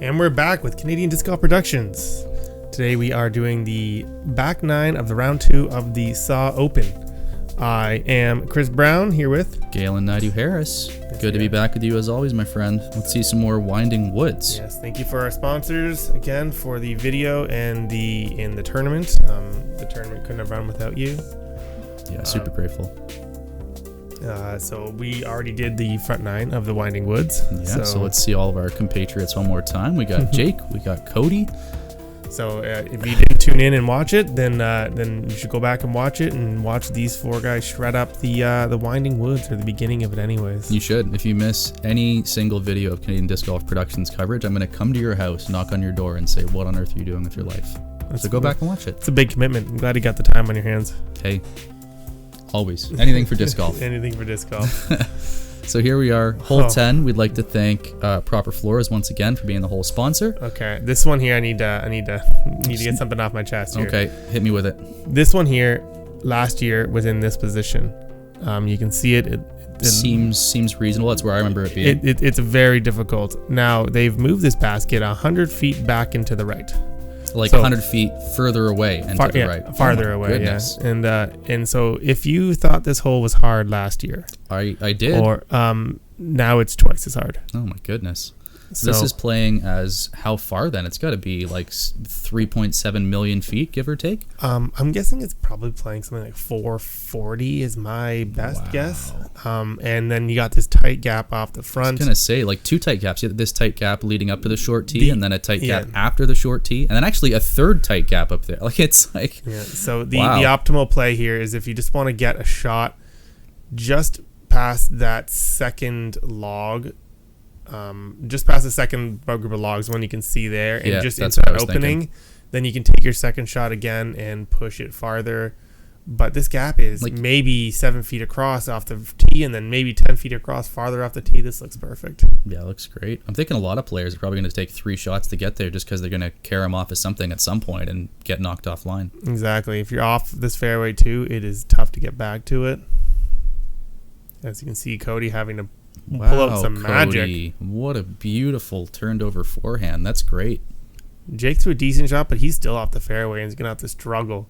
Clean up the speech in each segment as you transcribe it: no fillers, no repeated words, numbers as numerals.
And we're back with Canadian Disc Golf Productions. Today we are doing the back nine of the round 2 of the SAW Open. I am Chris Brown here with Galen Naidu-Harris. Good to be back with you as always, my friend. Let's see some more Winding Woods. Yes, thank you for our sponsors again for the video and in the tournament. The tournament couldn't have run without you. Yeah, super grateful. So we already did the front 9 of the Winding Woods. Yeah, so let's see all of our compatriots one more time. We got Jake, we got Cody. So if you didn't tune in and watch it, then you should go back and watch it and watch these 4 guys shred up the Winding Woods, or the beginning of it anyways. You should. If you miss any single video of Canadian Disc Golf Productions coverage, I'm going to come to your house, knock on your door, and say, what on earth are you doing with your life? So go back and watch it. It's a big commitment. I'm glad you got the time on your hands. Hey, always. Anything for disc golf. Anything for disc golf. So here we are, hole 10. We'd like to thank Proper Floors once again for being the whole sponsor. Okay, this one here, I need to get something off my chest here. Okay, hit me with it. This one here, last year was in this position. You can see it. It seems reasonable. That's where I remember it being. It's very difficult. Now they've moved this basket 100 feet back into the right. Like 100 feet further away and to the right. Farther away, goodness. Yeah. And so if you thought this hole was hard last year, I did. Or now it's twice as hard. Oh my goodness. So this is playing as how far then? It's got to be like 3.7 million feet, give or take. I'm guessing it's probably playing something like 440 is my best guess. And then you got this tight gap off the front. I was gonna say like 2 tight gaps. You had this tight gap leading up to the short tee, and then a tight gap after the short tee, and then actually a third tight gap up there. Like it's like So the optimal play here is if you just want to get a shot just past that second log. Just past the second group of logs, one you can see there, and just into that opening, then you can take your second shot again and push it farther. But this gap is like maybe 7 feet across off the tee, and then maybe 10 feet across farther off the tee. This looks perfect. Yeah, it looks great. I'm thinking a lot of players are probably going to take 3 shots to get there just because they're going to carry them off as something at some point and get knocked offline. Exactly. If you're off this fairway too, it is tough to get back to it. As you can see, Cody having to pull out some magic. Cody, what a beautiful turned over forehand. That's great. Jake threw a decent shot, but he's still off the fairway and he's gonna have to struggle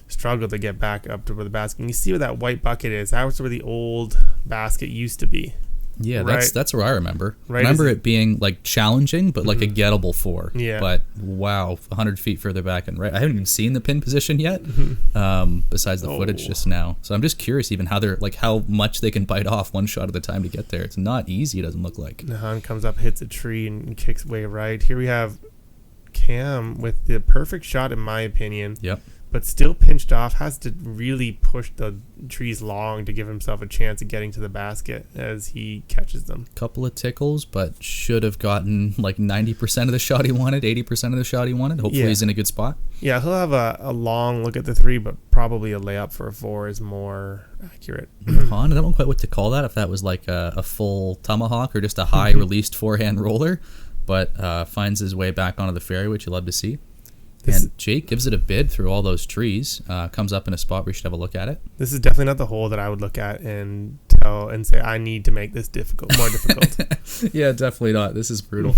to get back up to where the basket. And you see where that white bucket is. That was where the old basket used to be. Yeah, right? that's where I remember. Right, I remember it being like challenging, but like a gettable 4. Yeah. But wow, 100 feet further back and right. I haven't even seen the pin position yet. Besides the footage just now. So I'm just curious even how much they can bite off one shot at a time to get there. It's not easy, it doesn't look like. Nahan comes up, hits a tree, and kicks way right. Here we have Cam with the perfect shot in my opinion. Yep. But still pinched off, has to really push the trees long to give himself a chance of getting to the basket as he catches them. Couple of tickles, but should have gotten like 90% of the shot he wanted, 80% of the shot he wanted. Hopefully he's in a good spot. Yeah, he'll have a long look at the 3, but probably a layup for a 4 is more accurate. I don't know quite what to call that, if that was like a full tomahawk or just a high released forehand roller, but finds his way back onto the fairway, which you love to see. And Jake gives it a bid through all those trees, comes up in a spot where you should have a look at it. This is definitely not the hole that I would look at and tell and say, I need to make this more difficult. Yeah, definitely not. This is brutal.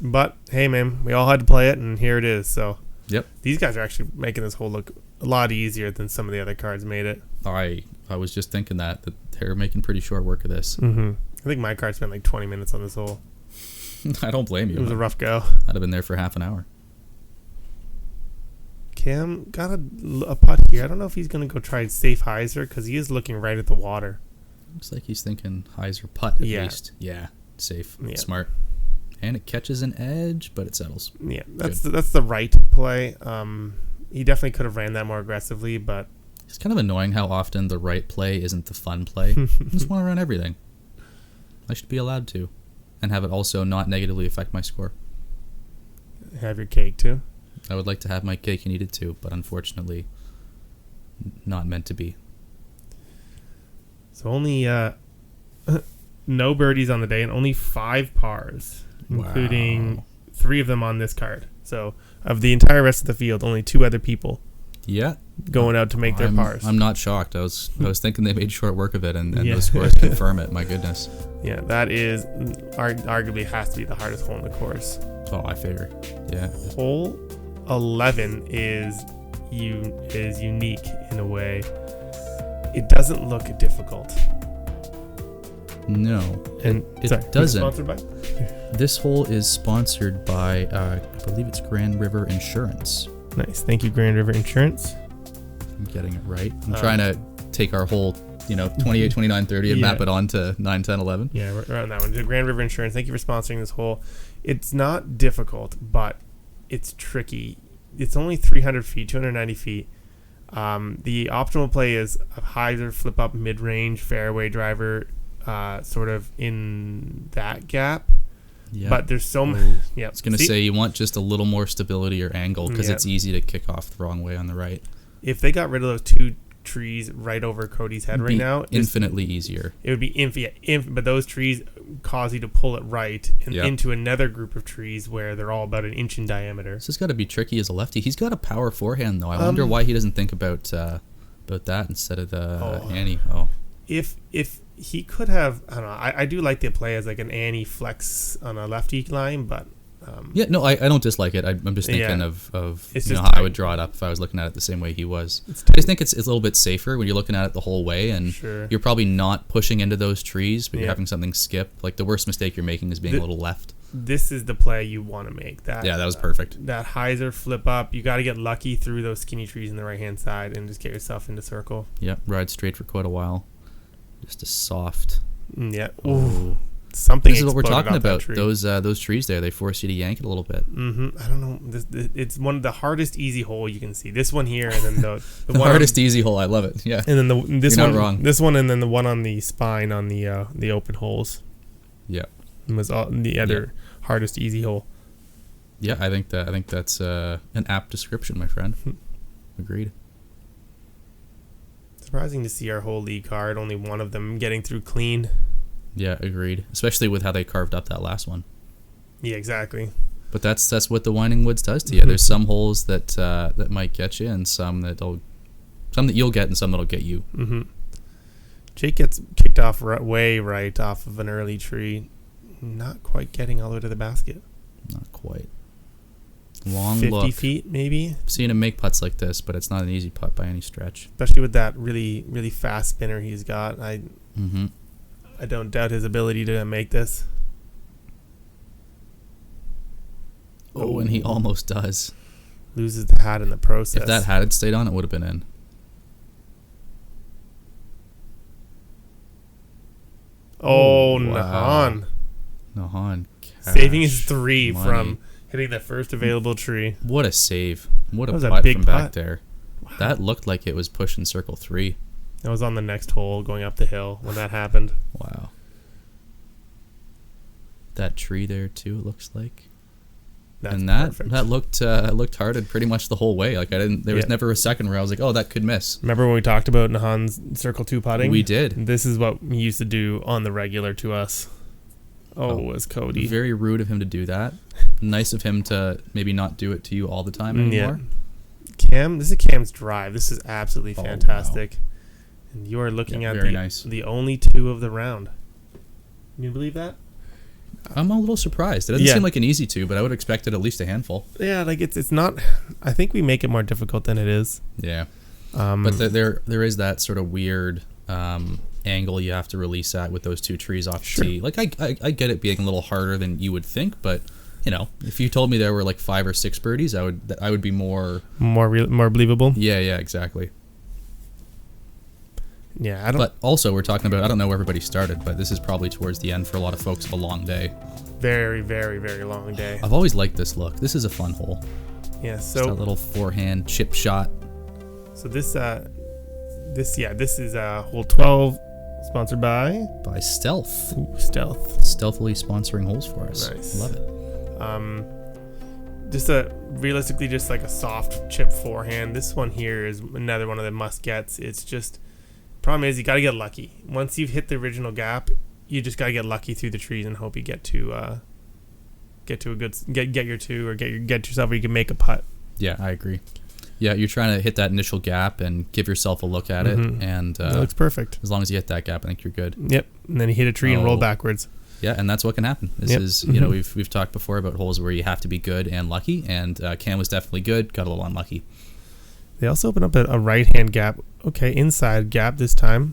But, hey, man, we all had to play it, and here it is. So yep, these guys are actually making this hole look a lot easier than some of the other cards made it. I was just thinking that they're making pretty short work of this. I think my card spent like 20 minutes on this hole. I don't blame you. It was a rough go. I'd have been there for half an hour. Cam got a putt here. I don't know if he's going to go try safe hyzer because he is looking right at the water. Looks like he's thinking hyzer putt at least. Yeah, safe, smart. And it catches an edge, but it settles. Yeah, that's the right play. He definitely could have ran that more aggressively, but... It's kind of annoying how often the right play isn't the fun play. I just want to run everything. I should be allowed to. And have it also not negatively affect my score. Have your cake too? I would like to have my cake and eat it too, but unfortunately, not meant to be. So only no birdies on the day and only 5 pars, including 3 of them on this card. So of the entire rest of the field, only 2 other people Yeah. going out to make their pars. I'm not shocked. I was thinking they made short work of it, and those scores confirm it. My goodness. Yeah, that is arguably has to be the hardest hole in the course. Oh, I figure. Yeah. Hole 11 is unique in a way. It doesn't look difficult. No, And it doesn't. Sponsored by? This hole is sponsored by, I believe it's Grand River Insurance. Nice. Thank you, Grand River Insurance. I'm getting it right. I'm trying to take our whole, 28, 29, 30 and map it on to 9, 10, 11. Yeah, we're on that one. The Grand River Insurance, thank you for sponsoring this hole. It's not difficult, but it's tricky. It's only 300 feet, 290 feet. The optimal play is a hyzer flip up mid-range fairway driver, sort of in that gap. Yeah. But there's so many. Yeah, I was going to say you want just a little more stability or angle because it's easy to kick off the wrong way on the right. If they got rid of those two trees right over Cody's head right now, infinitely easier. It would be but those trees cause you to pull it right and into another group of trees where they're all about an inch in diameter. This has got to be tricky as a lefty. He's got a power forehand though. I wonder why he doesn't think about that instead of the Annie. Oh, if he could have, I don't know. I do like the play as like an Annie flex on a lefty line, but I don't dislike it. I'm just thinking of how tight. I would draw it up if I was looking at it the same way he was. I just think it's a little bit safer when you're looking at it the whole way, and you're probably not pushing into those trees, but you're having something skip. Like the worst mistake you're making is being a little left. This is the play you want to make. That was perfect. That hyzer flip up. You got to get lucky through those skinny trees on the right hand side and just get yourself into circle. Yep, ride straight for quite a while. Just a soft. Yeah. Ooh. Something. This is what we're talking about. Those trees there, they force you to yank it a little bit. I don't know. It's one of the hardest easy hole you can see. This one here, and then the one hardest easy hole. I love it. Yeah. And then this You're one, not wrong. This one, and then the one on the spine on the open holes. Yeah. Was the other hardest easy hole. Yeah, I think that's an apt description, my friend. Agreed. Surprising to see our whole league card, only one of them getting through clean. Yeah, agreed. Especially with how they carved up that last one. Yeah, exactly. But that's what the Winding Woods does to you. There's some holes that might get you, and some that you'll get, and some that'll get you. Mm-hmm. Jake gets kicked off way right off of an early tree, not quite getting all the way to the basket. Not quite. Long 50 look. feet, maybe. I've seen him make putts like this, but it's not an easy putt by any stretch. Especially with that really, really fast spinner he's got. I don't doubt his ability to make this. Oh, and he almost does. Loses the hat in the process. If that hat had stayed on, it would have been in. Oh, wow. Nahan. Cash Saving his three money. from hitting the first available tree. What a save. What a That was a putt big from back putt. there. Wow. That looked like it was pushing circle 3. That was on the next hole going up the hill when that happened. Wow. That tree there too, it looks like. That's and that perfect. looked hearted pretty much the whole way. Like there was never a second where I was like, oh, that could miss. Remember when we talked about Nahan's circle 2 putting? We did. This is what he used to do on the regular to us. Oh, was Cody. Very rude of him to do that. Nice of him to maybe not do it to you all the time anymore. Yeah. This is Cam's drive. This is absolutely fantastic. Wow. And you are looking at the only 2 of the round. Can you believe that? I'm a little surprised. It doesn't seem like an easy 2, but I would have expected at least a handful. Yeah, like it's not. I think we make it more difficult than it is. Yeah. But there is that sort of weird angle you have to release at with those 2 trees off the tee. Like I get it being a little harder than you would think, but if you told me there were like 5 or 6 birdies, I would be more believable. Yeah, exactly. Yeah, I don't. But also, we're talking about, I don't know where everybody started, but this is probably towards the end for a lot of folks of a long day. Very, very, very long day. I've always liked this look. This is a fun hole. Yeah, so just a little forehand chip shot. So this is hole 12, sponsored by Stealth. Ooh, Stealth. Stealthily sponsoring holes for us. Nice. Love it. Realistically just like a soft chip forehand. This one here is another one of the must gets. It's just, problem is you got to get lucky. Once you've hit the original gap, you just got to get lucky through the trees and hope you get to a good get your 2 or get yourself where you can make a putt. Yeah, I agree. Yeah, you're trying to hit that initial gap and give yourself a look at it, and It looks perfect. as long as you hit that gap, I think you're good. Yep. And then he hit a tree and rolled backwards. Yeah, and that's what can happen. This is, you know, we've talked before about holes where you have to be good and lucky, and Cam was definitely good, got a little unlucky. They also open up a right-hand gap. Okay, inside gap this time.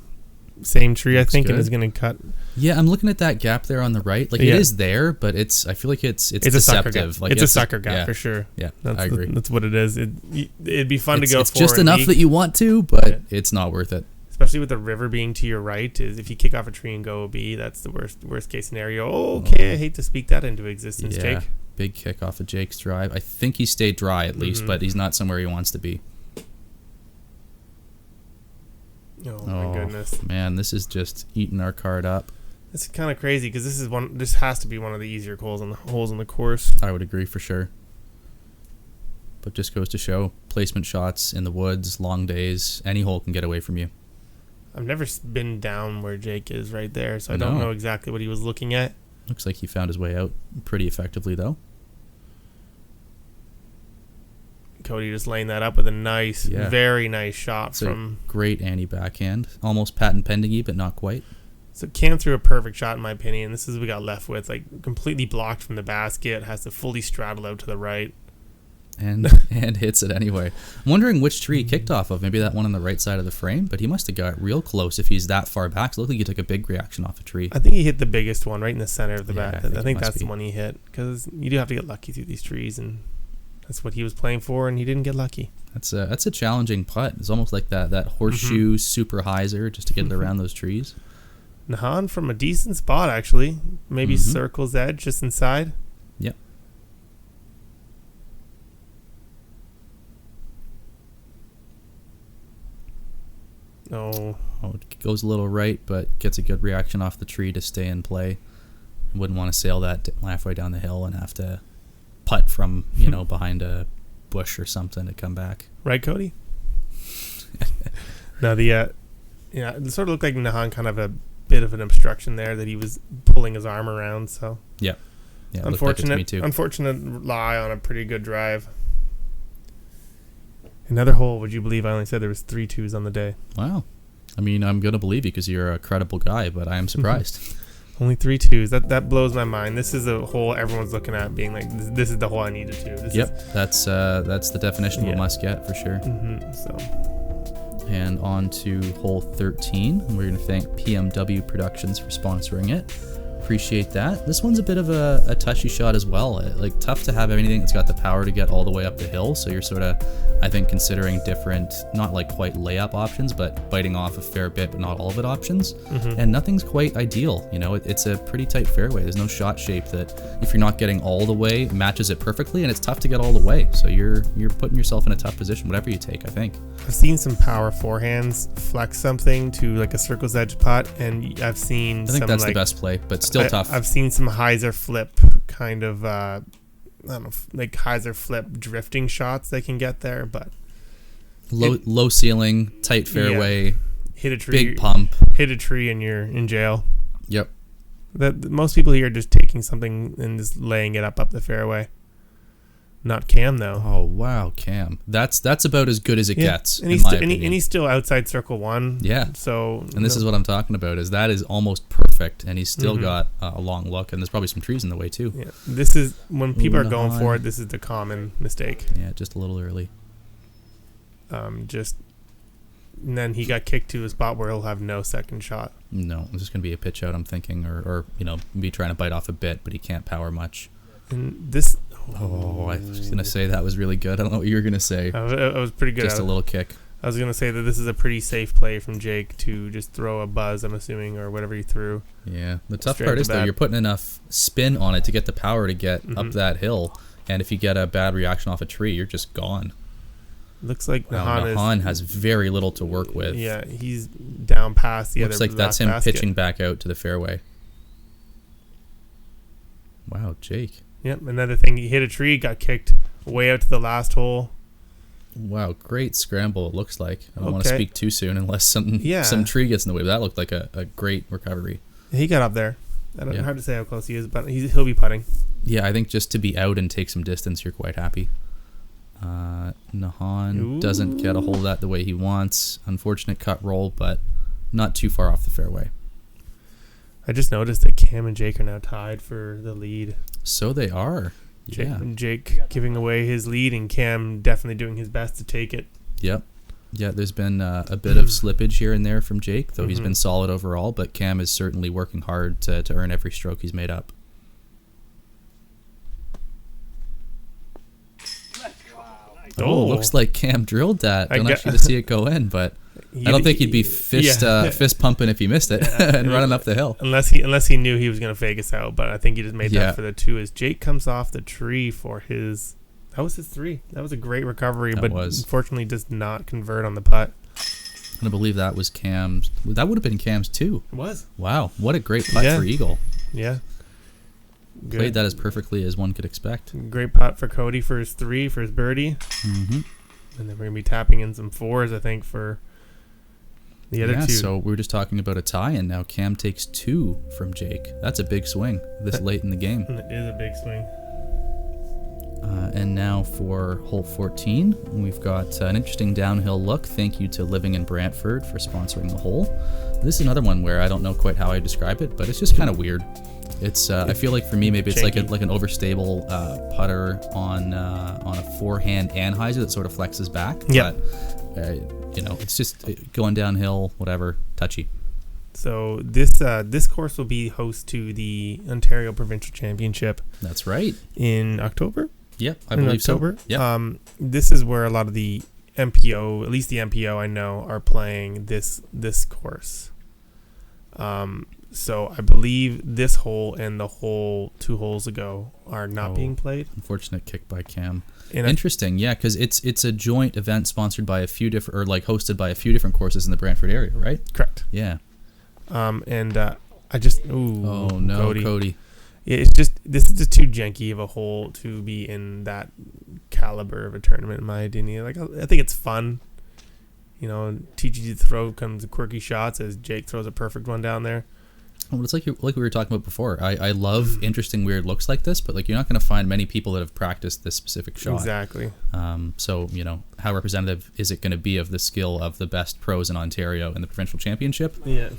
Same tree, Looks I think, good. and is going to cut. Yeah, I'm looking at that gap there on the right. Like, it is there, but I feel like it's a sucker deceptive. gap. Like, it's a sucker gap for sure. Yeah, that's I agree. That's what it is. It'd be fun to go it's for. It's just enough that you want to, but it's not worth it. Especially with the river being to your right, is if you kick off a tree and go OB, that's the worst case scenario. Okay, I hate to speak that into existence, Jake. Big kick off of Jake's drive. I think he stayed dry at least, but he's not somewhere he wants to be. Oh my goodness, man, this is just eating our card up. It's kind of crazy because this has to be one of the easier holes on the course. I would agree for sure. But just goes to show, placement shots in the woods, long days, any hole can get away from you. I've never been down where Jake is right there, so I don't know exactly what he was looking at. Looks like he found his way out pretty effectively, though. Cody just laying that up with a very nice shot it's from... a great anti-backhand. Almost patent pending-y, but not quite. So Cam threw a perfect shot, in my opinion. This is what we got left with. Like, completely blocked from the basket. Has to fully straddle out to the right. And hits it anyway. I'm wondering which tree he kicked off of. Maybe that one on the right side of the frame, but he must have got real close if he's that far back. So it looked like he took a big reaction off a tree. I think he hit the biggest one right in the center of the bat. I think that's the one he hit, because you do have to get lucky through these trees, and that's what he was playing for, and he didn't get lucky. That's a challenging putt. It's almost like that horseshoe super hyzer just to get it around those trees. Nahan from a decent spot, actually. Maybe circle's edge just inside. Yep. Oh, it goes a little right, but gets a good reaction off the tree to stay in play. Wouldn't want to sail that halfway down the hill and have to putt from, behind a bush or something to come back. Right, Cody? No, it sort of looked like Nahan kind of a bit of an obstruction there that he was pulling his arm around, so. Yeah, unfortunate, like it to me too. Unfortunate lie on a pretty good drive. Another hole, would you believe I only said there was 3 2s on the day? Wow. I mean, I'm going to believe you because you're a credible guy, but I am surprised. Only 3 2s. That blows my mind. This is a hole everyone's looking at being like, this is the hole I needed to. That's the definition of a must get for sure. And on to hole 13. We're going to thank PMW Productions for sponsoring it. Appreciate that. This one's a bit of a touchy shot as well. Tough to have anything that's got the power to get all the way up the hill. So you're sort of, I think, considering different, not like quite layup options, but biting off a fair bit, but not all of it options. And nothing's quite ideal. It's a pretty tight fairway. There's no shot shape that, if you're not getting all the way, matches it perfectly, and it's tough to get all the way. So you're putting yourself in a tough position, whatever you take, I think. I've seen some power forehands flex something to like a circle's edge putt, and I've seen I think that's the best play, but still tough. I've seen some hyzer flip kind of, I don't know, like hyzer flip drifting shots they can get there, but low ceiling, tight fairway, hit a tree, big pump, hit a tree, and you're in jail. Yep. That most people here are just taking something and just laying it up the fairway. Not Cam though. Oh wow, Cam. That's about as good as it gets. And he's still outside circle 1. Yeah. So this is what I'm talking about. Is that is almost perfect, and he's still got a long look, and there's probably some trees in the way too. Yeah. This is when people are going for it. This is the common mistake. Yeah, just a little early. And then he got kicked to a spot where he'll have no second shot. No, it's just gonna be a pitch out. I'm thinking, or be trying to bite off a bit, but he can't power much. And this. Oh, I was going to say that was really good. I don't know what you were going to say. I was pretty good. Just a little kick. I was going to say that this is a pretty safe play from Jake to just throw a buzz, I'm assuming, or whatever he threw. Yeah. The tough part is, though, you're putting enough spin on it to get the power to get up that hill. And if you get a bad reaction off a tree, you're just gone. Looks like Nahan has very little to work with. Yeah, he's down past the Looks other like that's him basket. pitching back out to the fairway. Wow, Jake. Yep, another thing, he hit a tree, got kicked way out to the last hole. Wow, great scramble it looks like. I don't want to speak too soon unless some tree gets in the way. But that looked like a great recovery. He got up there. I don't know hard to say how close he is, but he'll be putting. Yeah, I think just to be out and take some distance, you're quite happy. Nahan doesn't get a hold of that the way he wants. Unfortunate cut roll, but not too far off the fairway. I just noticed that Cam and Jake are now tied for the lead. So they are. Yeah. Jake giving away his lead, and Cam definitely doing his best to take it. Yep. Yeah, there's been a bit of slippage here and there from Jake, though he's been solid overall, but Cam is certainly working hard to earn every stroke he's made up. Oh, looks like Cam drilled that. Don't actually see it go in, but I don't think he'd be fist pumping if he missed it and running up the hill. Unless he knew he was going to fake us out, but I think he just made that for the 2 as Jake comes off the tree for his... That was his 3. That was a great recovery, but unfortunately does not convert on the putt. And I believe that was Cam's... That would have been Cam's 2. It was. Wow, what a great putt for Eagle. Yeah. Good. Played that as perfectly as one could expect. Great putt for Cody for his 3, for his birdie. Mm-hmm. And then we're going to be tapping in some 4s, I think, for the other 2. So we were just talking about a tie, and now Cam takes 2 from Jake. That's a big swing this late in the game. It is a big swing. And now for hole 14, we've got an interesting downhill look. Thank you to Living in Brantford for sponsoring the hole. This is another one where I don't know quite how I describe it, but it's just kind of weird. It's I feel like for me maybe it's like an overstable putter on a forehand anhyzer that sort of flexes back. Yeah. But it's just going downhill, whatever, touchy. So this course will be host to the Ontario Provincial Championship. That's right. In October. Yep, I believe October. So. Yep. This is where a lot of the MPO, at least the MPO I know, are playing this course. So I believe this hole and the hole 2 holes ago are not being played. Unfortunate kick by Cam. Interesting, yeah, because it's a joint event sponsored by a few different, or like hosted by a few different courses in the Brantford area, right? Correct. Yeah. I just oh no, Cody. It's just this is just too janky of a hole to be in that caliber of a tournament, in my opinion. Like I think it's fun. Teaches you to throw comes quirky shots as Jake throws a perfect one down there. Well, it's like we were talking about before. I love interesting, weird looks like this, but like you're not going to find many people that have practiced this specific shot. Exactly. So how representative is it going to be of the skill of the best pros in Ontario in the provincial championship? Yeah.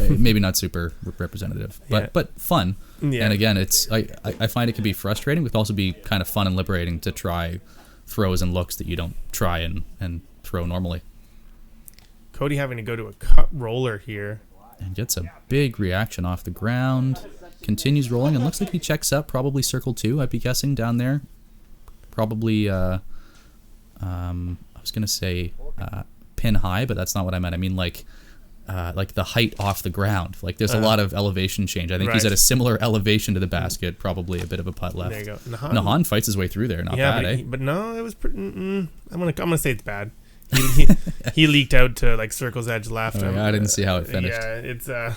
Maybe not super representative, but fun. Yeah. And again, I find it can be frustrating, but it can also be kind of fun and liberating to try throws and looks that you don't try and throw normally. Cody having to go to a cut roller here. And gets a big reaction off the ground. Continues rolling and looks like he checks up. Probably circle 2, I'd be guessing, down there. Probably, I was going to say pin high, but that's not what I meant. I mean like the height off the ground. Like there's a lot of elevation change. I think he's at a similar elevation to the basket. Probably a bit of a putt left. There you go. Nahan fights his way through there. Not bad, but no, it was pretty... I'm gonna say it's bad. He leaked out to like circle's edge left. I didn't see how it finished. Yeah,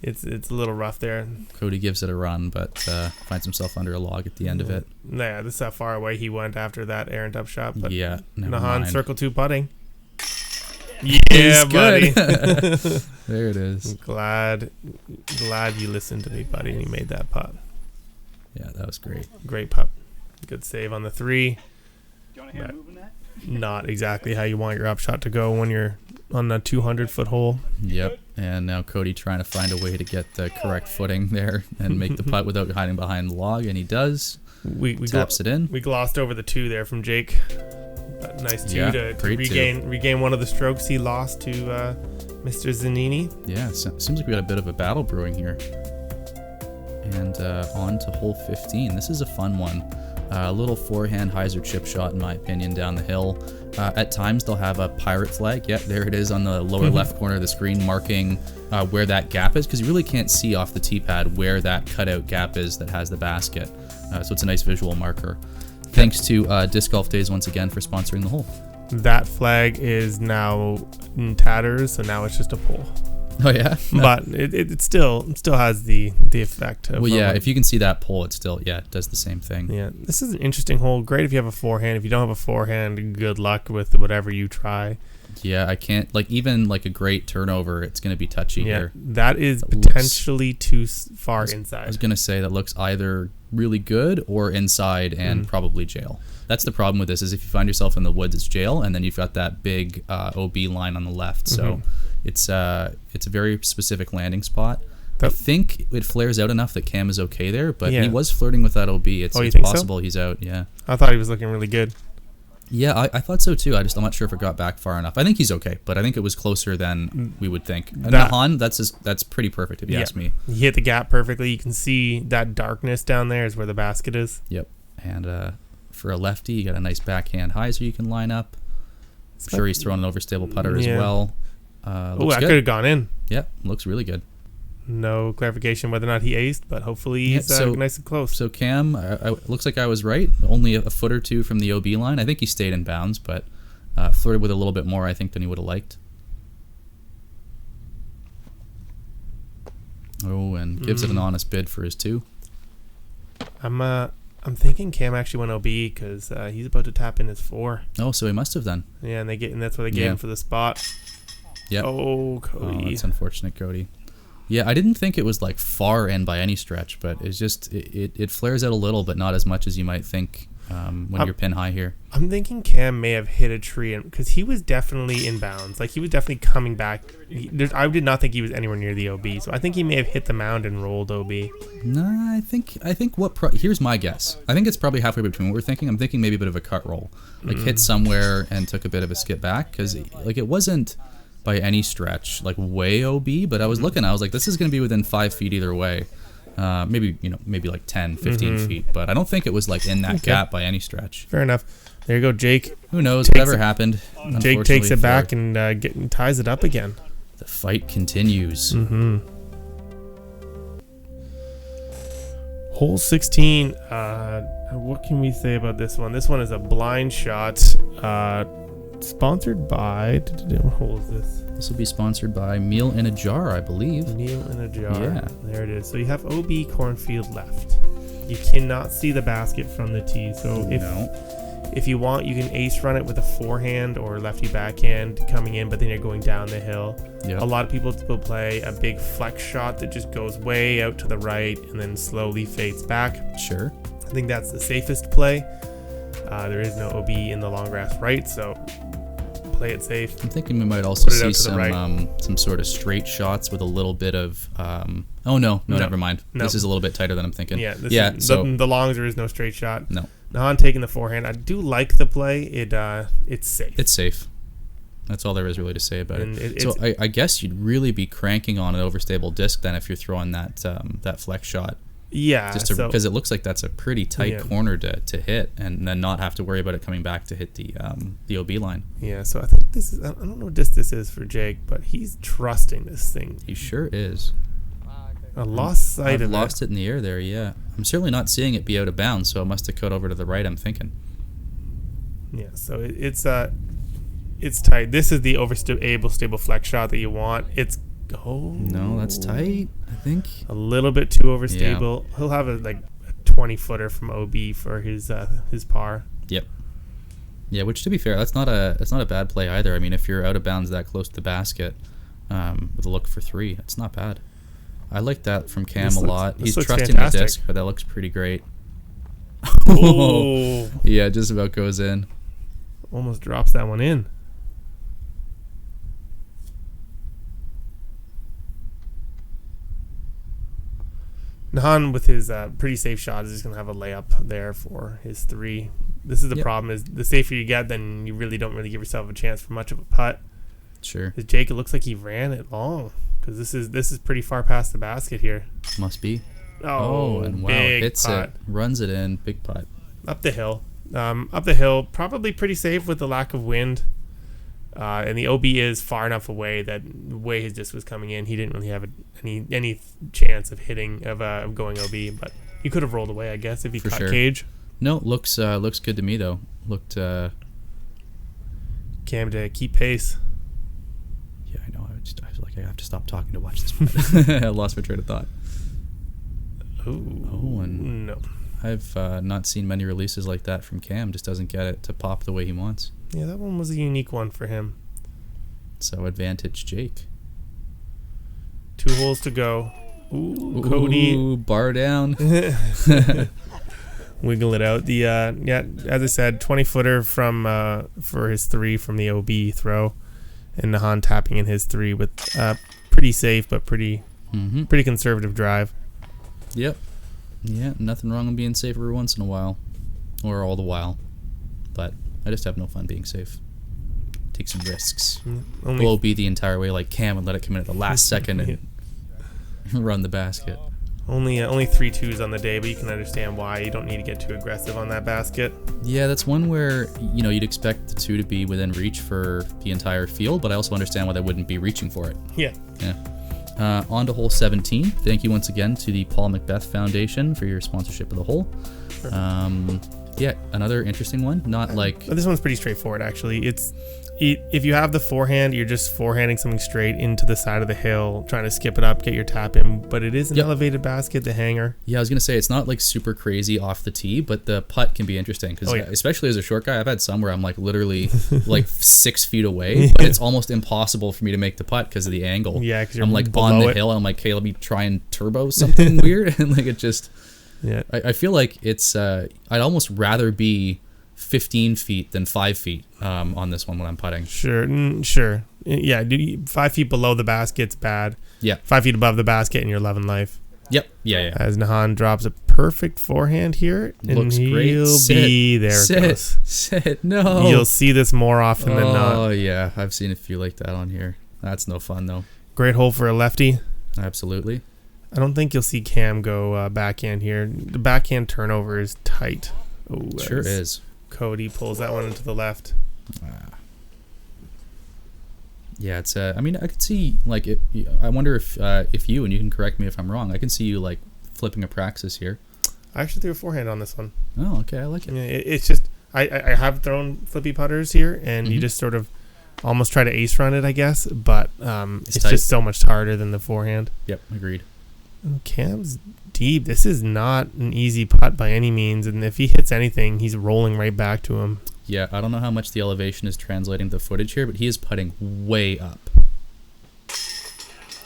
it's a little rough there. Cody gives it a run, but finds himself under a log at the end of it. Yeah, this is how far away he went after that errant up shot. But yeah, Nahan circle 2 putting. Yeah, buddy. There it is. I'm glad you listened to me, buddy, and you made that putt. Yeah, that was great. Great putt. Good save on the 3. Do you want a hand moving that? Not exactly how you want your upshot to go when you're on a 200-foot hole. Yep. And now Cody trying to find a way to get the correct footing there and make the putt without hiding behind the log, and he does. We taps it in. We glossed over the 2 there from Jake. But nice 2 to regain one of the strokes he lost to Mr. Zanini. Yeah, seems like we got a bit of a battle brewing here. And on to hole 15. This is a fun one. A little forehand hyzer chip shot, in my opinion, down the hill. At times, they'll have a pirate flag. Yep, there it is on the lower left corner of the screen, marking where that gap is, because you really can't see off the tee pad where that cutout gap is that has the basket. So it's a nice visual marker. Thanks to Disc Golf Days once again for sponsoring the hole. That flag is now in tatters, so now it's just a pole. Oh yeah, but it still has the effect of. Well, yeah, if you can see that pole, it still it does the same thing. Yeah, this is an interesting hole. Great if you have a forehand. If you don't have a forehand, good luck with whatever you try. Yeah, I can't, like, even like a great turnover, it's going to be touchy here. That is That potentially too far inside. I was going to say that looks either really good or inside and probably jail. That's the problem with this, is if you find yourself in the woods, it's jail, and then you've got that big OB line on the left. So it's a very specific landing spot. I think it flares out enough that Cam is okay there, but he was flirting with that OB. It's possible he's out, yeah. I thought he was looking really good. Yeah, I thought so too. I'm not sure if it got back far enough. I think he's okay, but I think it was closer than we would think. Nahan, that's pretty perfect if you ask me. He hit the gap perfectly. You can see that darkness down there is where the basket is. Yep. And for a lefty, you got a nice backhand hyzer you can line up. I'm sure he's throwing an overstable putter as well. That could have gone in. Yep, looks really good. No clarification whether or not he aced, but hopefully he's nice and close. So Cam, looks like I was right. Only a foot or two from the OB line. I think he stayed in bounds, but flirted with a little bit more, I think, than he would have liked. Oh, and gives it an honest bid for his 2. I'm thinking Cam actually went OB because he's about to tap in his 4. Oh, so he must have then. Yeah, and that's what they gave him for the spot. Yeah. Oh, Cody. Oh, that's unfortunate, Cody. Yeah, I didn't think it was like far in by any stretch, but it's just it flares out a little, but not as much as you might think when you're pin high here. I'm thinking Cam may have hit a tree because he was definitely in bounds. Like, he was definitely coming back. I did not think he was anywhere near the OB, so I think he may have hit the mound and rolled OB. Nah, I think here's my guess. I think it's probably halfway between what we're thinking. I'm thinking maybe a bit of a cut roll, like hit somewhere and took a bit of a skip back, because like it wasn't by any stretch like way OB, but I was looking, I was like, this is going to be within 5 feet either way. Maybe like 10, 15 feet, but I don't think it was like in that gap by any stretch. Fair enough. There you go, Jake. Who knows? Whatever happened. Jake takes it back and ties it up again. The fight continues. Hole 16. What can we say about this one? This one is a blind shot. Sponsored by. What hole is this? This will be sponsored by Meal in a Jar, I believe. Meal in a Jar. Yeah. There it is. So you have OB cornfield left. You cannot see the basket from the tee. So if you want, you can ace run it with a forehand or lefty backhand coming in, but then you're going down the hill. Yep. A lot of people will play a big flex shot that just goes way out to the right and then slowly fades back. Sure. I think that's the safest play. There is no OB in the long grass right, so play it safe. I'm thinking we might also see some sort of straight shots with a little bit of no, never mind. No. This is a little bit tighter than I'm thinking. So the longs, there is no straight shot. No. Nahan taking the forehand. I do like the play. It's safe. It's safe. That's all there is really to say about it. So I guess you'd really be cranking on an overstable disc then if you're throwing that flex shot. Yeah, because it looks like that's a pretty tight corner to hit, and then not have to worry about it coming back to hit the OB line. Yeah, so I think this is, I don't know what this is for Jake, but he's trusting this thing. He sure is. I lost sight of it. I've lost it in the air there, yeah. I'm certainly not seeing it be out of bounds, so it must have cut over to the right, I'm thinking. Yeah, so it's tight. This is the overstable stable flex shot that you want. No, that's tight, I think. A little bit too overstable. Yeah. He'll have a 20-footer from OB for his par. Yep. Yeah, which to be fair, that's not a bad play either. I mean, if you're out of bounds that close to the basket, with a look for 3, that's not bad. I like that from Cam a lot. He's trusting fantastic. The disc, but that looks pretty great. Oh. Yeah, just about goes in. Almost drops that one in. Nahan, with his pretty safe shot, is just going to have a layup there for his 3. This is the problem, is the safer you get, then you really don't really give yourself a chance for much of a putt. Sure. Because Jake, it looks like he ran it long, because this is pretty far past the basket here. Must be. Oh, and wow, hits putt. it, runs it in, big putt. Up the hill, probably pretty safe with the lack of wind. And the OB is far enough away that the way his disc was coming in, he didn't really have any chance of going OB. But he could have rolled away, I guess, if he caught cage. No, looks good to me though. Looked Cam to keep pace. Yeah, I know. I was like, I have to stop talking to watch this. I lost my train of thought. Oh, and no. I've not seen many releases like that from Cam. Just doesn't get it to pop the way he wants. Yeah, that one was a unique one for him. So advantage Jake. 2 holes to go. Ooh, Cody. Ooh, bar down. Wiggle it out. The as I said, 20-footer from for his 3 from the OB throw, and Nahan tapping in his 3 with pretty safe but pretty conservative drive. Yep. Yeah, nothing wrong with being safe every once in a while, or all the while. But I just have no fun being safe. Take some risks. Go OB the entire way like Cam and let it come in at the last second and run the basket. Only 3 2s on the day, but you can understand why you don't need to get too aggressive on that basket. Yeah, that's one where, you know, you'd expect the 2 to be within reach for the entire field, but I also understand why they wouldn't be reaching for it. Yeah. On to hole 17. Thank you once again to the Paul Macbeth Foundation for your sponsorship of the hole. Yeah, another interesting one. Not like... But this one's pretty straightforward, actually. If you have the forehand, you're just forehanding something straight into the side of the hill, trying to skip it up, get your tap in. But it is an elevated basket, the hanger. Yeah, I was going to say, it's not like super crazy off the tee, but the putt can be interesting. Because especially as a short guy, I've had some where I'm like literally like 6 feet away, but it's almost impossible for me to make the putt because of the angle. Yeah, because I'm like on the hill, and I'm like, okay, let me try and turbo something weird. And like it just... Yeah. I feel like it's... I'd almost rather be 15 feet than 5 feet on this one when I'm putting. Sure. Yeah, 5 feet below the basket's bad. Yeah. 5 feet above the basket and you're loving life. Yep. Yeah. As Nahan drops a perfect forehand here. And looks great. He'll be there. Sit. No. You'll see this more often than not. Oh, yeah. I've seen a few like that on here. That's no fun, though. Great hole for a lefty. Absolutely. I don't think you'll see Cam go backhand here. The backhand turnover is tight. Oh, sure is. Cody pulls that one into the left. Yeah, it's. I mean, I could see like I wonder if you, and you can correct me if I'm wrong. I can see you like flipping a praxis here. I actually threw a forehand on this one. Oh, okay, I like it. Yeah, it's just I have thrown flippy putters here, and you just sort of almost try to ace run it, I guess. But it's just so much harder than the forehand. Yep, agreed. Cam's deep. This is not an easy putt by any means, and if he hits anything, he's rolling right back to him. Yeah, I don't know how much the elevation is translating to the footage here, but he is putting way up.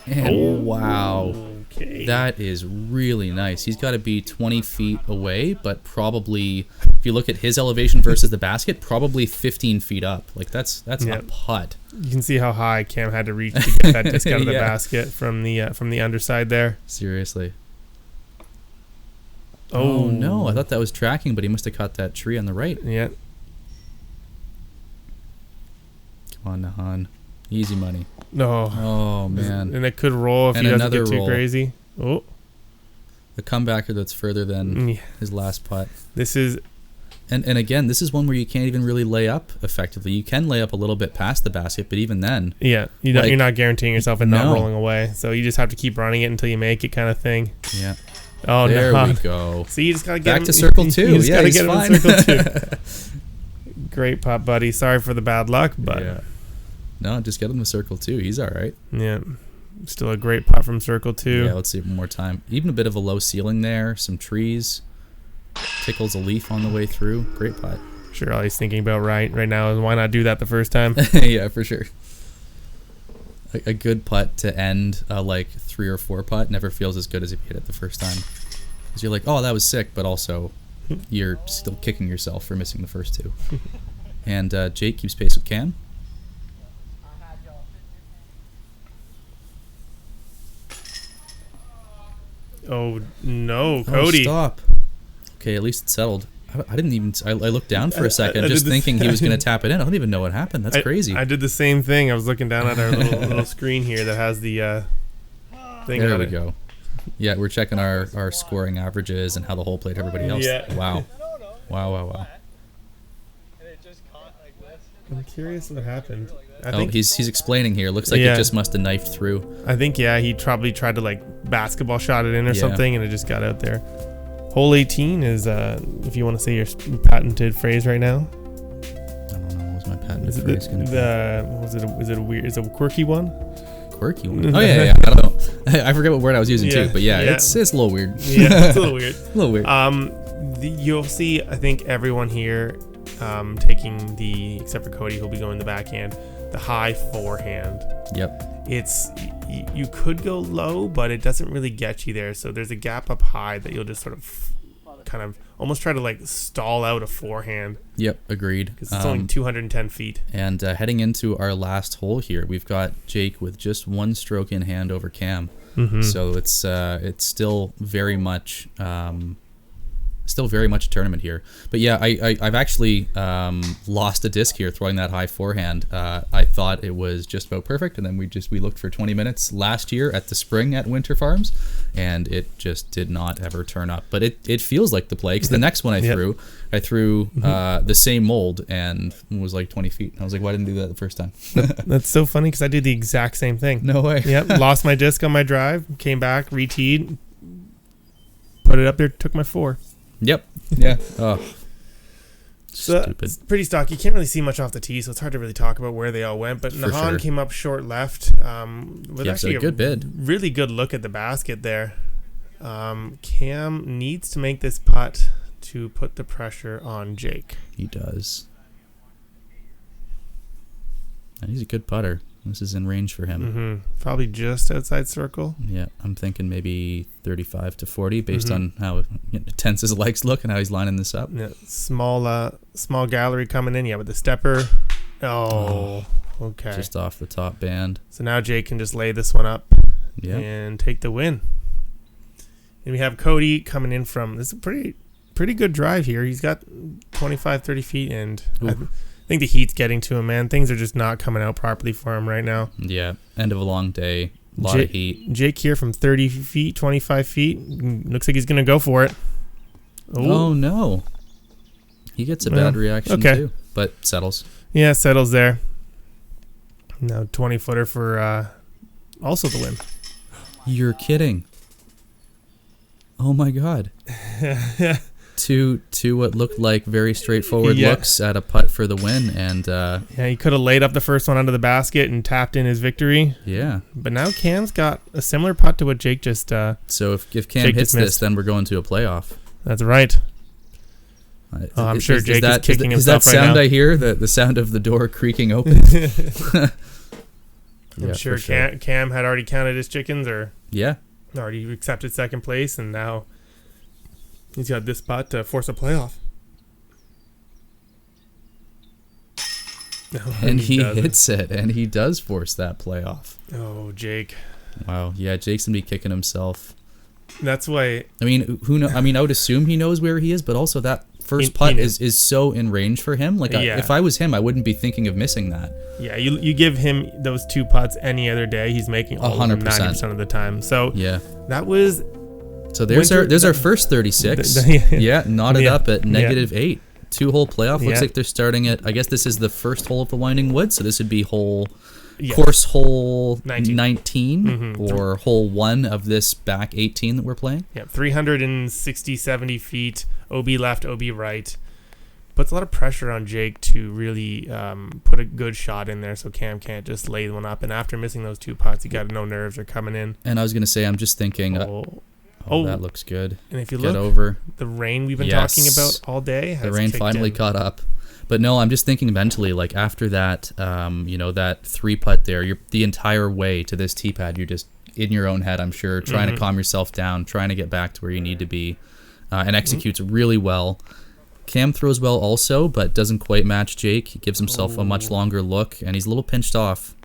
And wow, okay. That is really nice. He's got to be 20 feet away, but probably, if you look at his elevation versus the basket, probably 15 feet up. Like that's a putt. You can see how high Cam had to reach to get that disc out of the basket from the underside there. Seriously. Oh no, I thought that was tracking, but he must have caught that tree on the right. Yeah. Come on, Nahan. Easy money. No. Oh, man. And it could roll if he doesn't get too crazy. Oh. The comebacker that's further than his last putt. This is... And again, this is one where you can't even really lay up effectively. You can lay up a little bit past the basket, but even then... Yeah, you're not guaranteeing yourself and not rolling away. So you just have to keep running it until you make it kind of thing. Yeah. Oh, there we go. So you just got to get back to circle 2. You just got to get fine. him in circle 2. Great putt, buddy. Sorry for the bad luck, but... Yeah. No, just get him to circle 2. He's all right. Yeah. Still a great putt from circle 2. Yeah, let's see it one more time. Even a bit of a low ceiling there. Some trees. Tickles a leaf on the way through. Great putt. Sure, all he's thinking about right now is why not do that the first time? Yeah, for sure. A good putt to end like 3 or 4 putt never feels as good as if you hit it the first time. Because you're like, oh, that was sick, but also you're still kicking yourself for missing the first 2. And Jake keeps pace with Cam. Oh, no, Cody. Oh, stop. Okay, at least it's settled. I didn't even... I looked down for a second just thinking he was going to tap it in. I don't even know what happened. That's crazy. I did the same thing. I was looking down at our little screen here that has the thing. There we go. Yeah, we're checking our scoring averages and how the hole played everybody else. Yeah. Wow. Wow. I'm curious what happened. I think he's explaining here. Looks like it just must have knifed through. I think, he probably tried to like basketball shot it in or something, and it just got out there. Hole 18 is, if you want to say your patented phrase right now. I don't know. What was my patented phrase going to be? Is it a quirky one? Quirky one? Oh, yeah. I don't know. I forget what word I was using too, but it's a little weird. Yeah, it's a little weird. A little weird. You'll see, I think everyone here taking except for Cody, who'll be going the backhand, the high forehand. Yep. It's you could go low, but it doesn't really get you there. So there's a gap up high that you'll just sort of kind of almost try to like stall out a forehand. Yep, agreed. Because it's only 210 feet. And heading into our last hole here, we've got Jake with just one stroke in hand over Cam. Mm-hmm. So it's still very much a tournament here. But yeah, I've actually lost a disc here throwing that high forehand. I thought it was just about perfect, and then we looked for 20 minutes last year at the spring at Winter Farms, and it just did not ever turn up. But it feels like the play, because the next one I threw the same mold and was like 20 feet. And I was like, why didn't I do that the first time? That's so funny, because I did the exact same thing. No way. Yep, lost my disc on my drive, came back, re-teed, put it up there, took my 4. Yep. Yeah. Oh. So Stupid. it's pretty stock. You can't really see much off the tee, so it's hard to really talk about where they all went. But For Nahan sure. came up short left. With actually a good bid. Really good look at the basket there. Cam needs to make this putt to put the pressure on Jake. He does. And he's a good putter. This is in range for him. Mm-hmm. Probably just outside circle. Yeah, I'm thinking maybe 35 to 40 based on how tense his legs look and how he's lining this up. Yeah, small gallery coming in. Yeah, with the stepper. Oh, okay. Just off the top band. So now Jake can just lay this one up Yeah. and take the win. And we have Cody coming in from, this is a pretty good drive here. He's got 25, 30 feet, and I think the heat's getting to him, man. Things are just not coming out properly for him right now. Yeah, end of a long day. A lot of heat. Jake here from 30 feet, 25 feet. Looks like he's going to go for it. Oh, no. He gets a bad reaction, too, but settles. Yeah, settles there. Now 20-footer for also the win. You're kidding. Oh, my God. To what looked like very straightforward looks at a putt for the win, and yeah, he could have laid up the first one under the basket and tapped in his victory. Yeah, but now Cam's got a similar putt to what Jake just. So if Cam hits this, then we're going to a playoff. That's right. I'm sure Jake is kicking himself right now. Is that sound I hear? The sound of the door creaking open. I'm sure Cam had already counted his chickens, or already accepted second place, and now he's got this putt to force a playoff. And he hits it, and he does force that playoff. Oh, Jake. Wow. Yeah, Jake's going to be kicking himself. That's why... I mean, I would assume he knows where he is, but also that first putt is so in range for him. Like, if I was him, I wouldn't be thinking of missing that. Yeah, you give him those 2 putts any other day, he's making all 100%. 90% of the time. So that was... So there's our first 36. Knotted up at -8. 2-hole playoff. Looks like they're starting at, I guess this is the first hole of the Winding Wood, so this would be course hole 19 or hole 1 of this back 18 that we're playing. Yeah, 360, 70 feet, OB left, OB right. Puts a lot of pressure on Jake to really put a good shot in there, so Cam can't just lay one up. And after missing those 2 putts, you got no nerves are coming in. And I was going to say, I'm just thinking... that looks good. And if you Get look, over the rain we've been talking about all day has the rain finally caught up. But no, I'm just thinking mentally, like after that, that 3-putt there, you're the entire way to this tee pad, you're just in your own head, I'm sure, trying to calm yourself down, trying to get back to where you need to be, and executes really well. Cam throws well also, but doesn't quite match Jake. He gives himself a much longer look, and he's a little pinched off.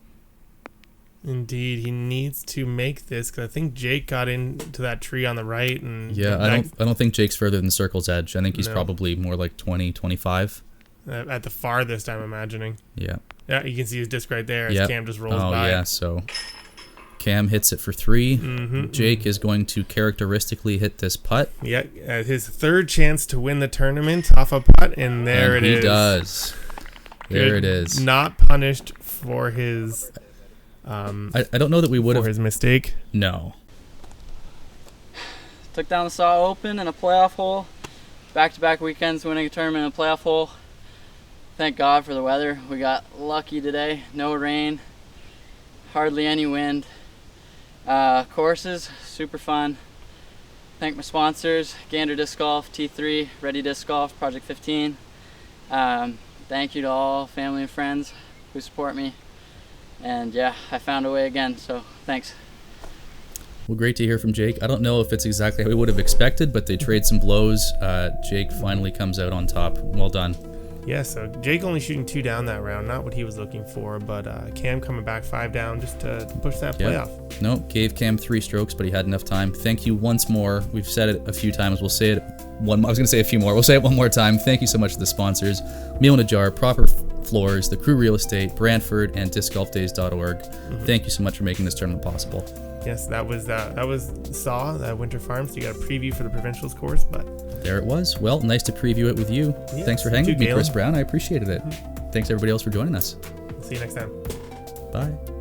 Indeed, he needs to make this, because I think Jake got into that tree on the right, and I don't think Jake's further than circle's edge. I think he's probably more like 20, 25 at the farthest. I'm imagining. Yeah, you can see his disc right there as Cam just rolls by. Oh yeah, so Cam hits it for 3. Jake is going to characteristically hit this putt. Yeah, his 3rd chance to win the tournament off a putt, and it is. He does. There it is. Not punished for his. I don't know that we would have his mistake. No. Took down the Saw Open in a playoff hole. Back-to-back weekends winning a tournament in a playoff hole. Thank God for the weather. We got lucky today. No rain. Hardly any wind. Courses, super fun. Thank my sponsors, Gander Disc Golf, T3, Ready Disc Golf, Project 15. Thank you to all family and friends who support me. And yeah, I found a way again, so thanks. Well, great to hear from Jake. I don't know if it's exactly how we would have expected, but they trade some blows. Jake finally comes out on top. Well done. Yeah, so Jake only shooting 2 down that round, not what he was looking for, but Cam coming back 5 down just to push that playoff. No, gave Cam 3 strokes, but he had enough time. Thank you once more. We've said it a few times. We'll say it I was going to say a few more. We'll say it one more time. Thank you so much to the sponsors: Meal in a Jar, Proper Floors, The Crew Real Estate, Brantford, and discgolfdays.org. Thank you so much for making this tournament possible. Yes, that was Winter Farms. You got a preview for the provincials course, but there it was. Well, nice to preview it with you. Yeah, thanks for hanging with me, Galen. Chris Brown. I appreciated it. Thanks everybody else for joining us. See you next time. Bye.